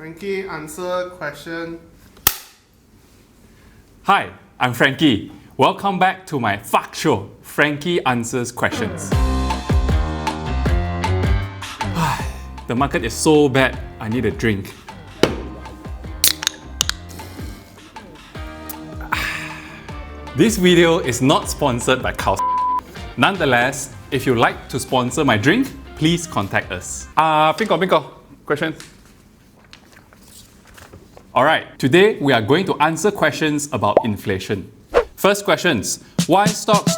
Frankie, answer question. Hi, I'm Frankie. Welcome back to my fuck show, Frankie Answers Questions. The market is so bad, I need a drink. This video is not sponsored by Cow. Nonetheless, if you'd like to sponsor my drink, please contact us. Pinko, questions? Alright, today we are going to answer questions about inflation. First questions, why stocks?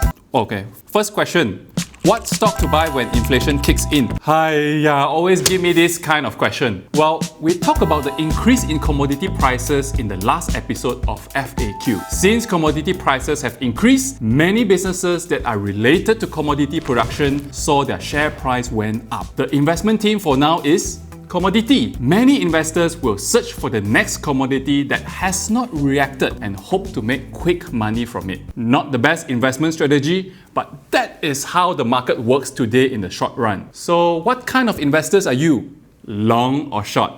First question, what stock to buy when inflation kicks in? Always give me this kind of question. Well, we talked about the increase in commodity prices in the last episode of FAQ. Since commodity prices have increased, many businesses that are related to commodity production saw their share price went up. The investment theme for now is commodity. Many investors will search for the next commodity that has not reacted and hope to make quick money from it. Not the best investment strategy, but that is how the market works today in the short run. So what kind of investors are you? Long or short?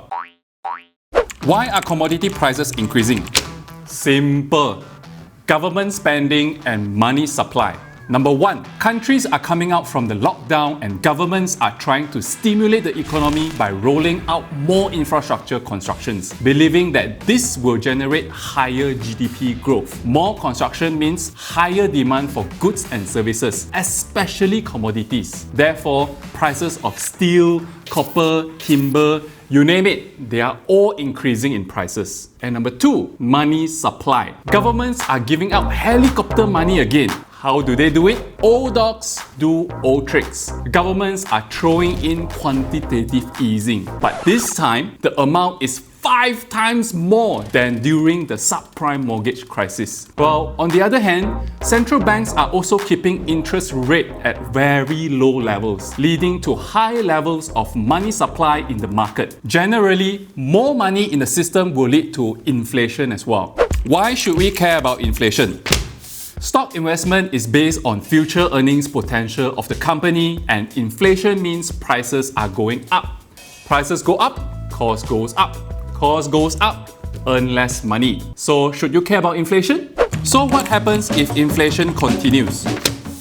Why are commodity prices increasing? Simple. Government spending and money supply. Number one, countries are coming out from the lockdown and governments are trying to stimulate the economy by rolling out more infrastructure constructions, believing that this will generate higher GDP growth. More construction means higher demand for goods and services, especially commodities. Therefore, prices of steel, copper, timber, you name it, they are all increasing in prices. And number two, money supply. Governments are giving out helicopter money again. How do they do it? Old dogs do old tricks. Governments are throwing in quantitative easing, but this time the amount is 5 times more than during the subprime mortgage crisis. Well, on the other hand, central banks are also keeping interest rate at very low levels, leading to high levels of money supply in the market. Generally, more money in the system will lead to inflation as well. Why should we care about inflation? Stock investment is based on future earnings potential of the company, and inflation means prices are going up. Prices go up, cost goes up. Cost goes up, earn less money. So should you care about inflation? So what happens if inflation continues?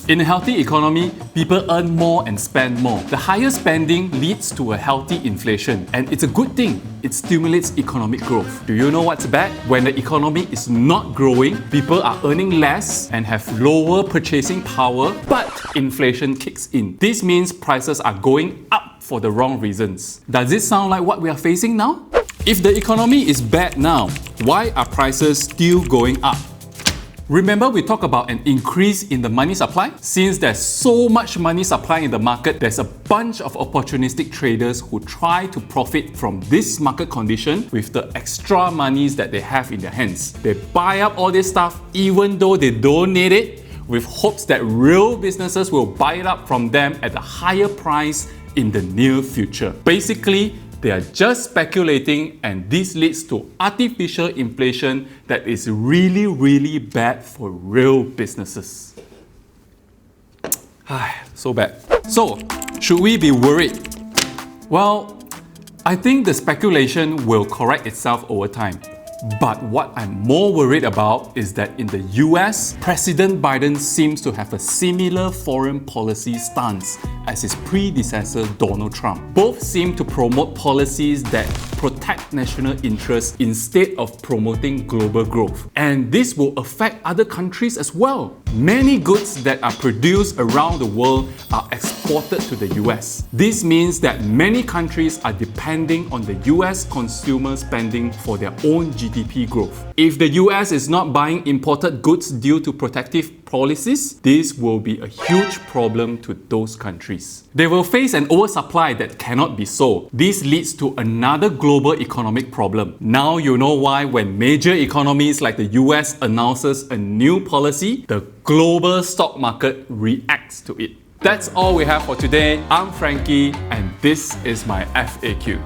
In a healthy economy, people earn more and spend more. The higher spending leads to a healthy inflation, and it's a good thing. It stimulates economic growth. Do you know what's bad? When the economy is not growing, people are earning less and have lower purchasing power, but inflation kicks in. This means prices are going up for the wrong reasons. Does it sound like what we are facing now? If the economy is bad now, why are prices still going up? Remember we talked about an increase in the money supply? Since there's so much money supply in the market, there's a bunch of opportunistic traders who try to profit from this market condition with the extra monies that they have in their hands. They buy up all this stuff even though they don't need it, with hopes that real businesses will buy it up from them at a higher price in the near future. Basically, they are just speculating, and this leads to artificial inflation that is really, really bad for real businesses. So bad. So, should we be worried? Well, I think the speculation will correct itself over time. But what I'm more worried about is that in the US, President Biden seems to have a similar foreign policy stance as his predecessor Donald Trump. Both seem to promote policies that protect national interests instead of promoting global growth. And this will affect other countries as well. Many goods that are produced around the world are exported to the US. This means that many countries are depending on the US consumer spending for their own GDP growth. If the US is not buying imported goods due to protective policies, this will be a huge problem to those countries. They will face an oversupply that cannot be sold. This leads to another global economic problem. Now you know why when major economies like the US announces a new policy, the global stock market reacts to it. That's all we have for today. I'm Frankie, and this is my FAQ.